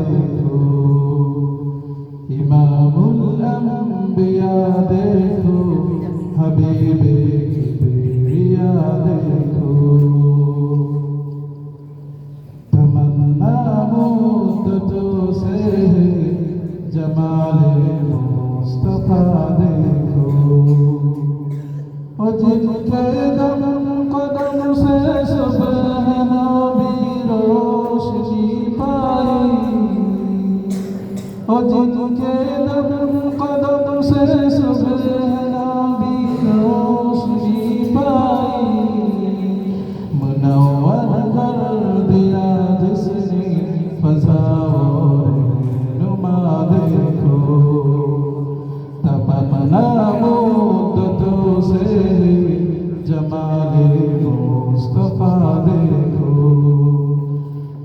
देखो, इमामुल अंबिया देखो, हबीबे किबरिया देखो। तमन्ना मुद्दतों से है, जमाले मुस्तफा देखो। और जिनके दम कदम से सुबह नबी रोशनी पाई, और जिनके दम कदम से सुबह नबी रोशनी पाई, मुनव्वर कर दिया जिसने फज़ा और नुमा देखो। तमन्ना मुद्दतों से जमाले मुस्तफा देखो।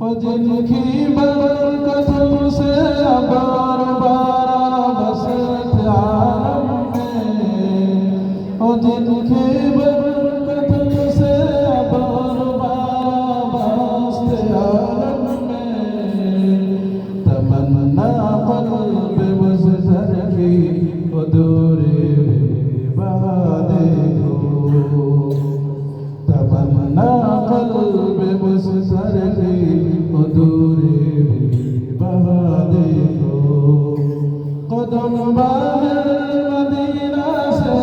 और जिनकी बरकतों से अबार बारा बसत आलम में, और जिनकी बरकतों से अबार बारा बसत आलम में, तमन्ना क़ल्ब मुज़्ज़र की हुदूरे बेबहा देखो। तमन्ना क़ल्ब मुज़्ज़र की हुदूरे बेबहा देखो। कदम बाहर मदीना से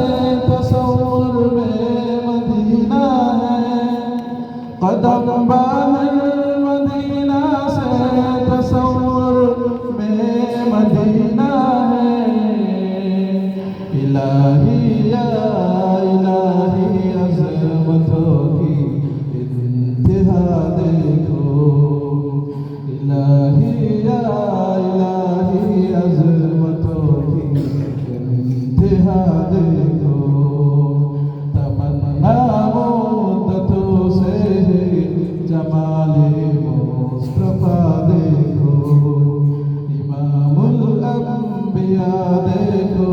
तसव्वुर में मदीना है, कदम बाहर मदीना से तसव्वुर में मदीना है। इलाही या इलाही अज़मतों की इंतहा देखो। इलाही या इलाही अज़मतों की इंतहा देखो। तमन्ना मुद्दतों से जमाले मुस्तफा देखो। इमामुल अंबिया देखो,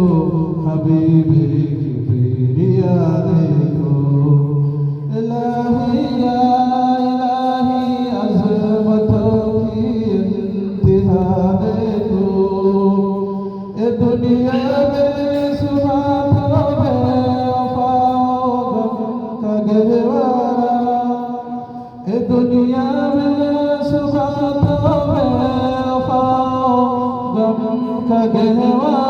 हबीबे किबरिया देखो। इलाही या इलाही अज़मतों की इंतहा देखो। ए दुनिया में सुबह बेवफाओं गम का गहवारा, ए दुनिया में सुबह बेवफाओं गम का गहवारा।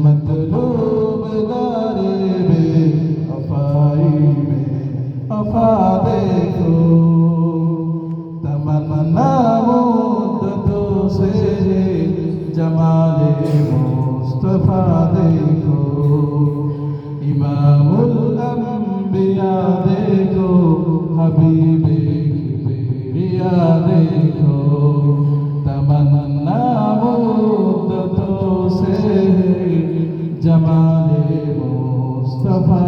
मतलूब दारे बेवफाई में वफा देखो। तमन्ना मुद्दतों से जमाले मुस्तफा देखो। इमामुल अंबिया देखो, हबीबे किबरिया देखो। तमन्ना मुद्दतों से जमाले मुस्तफा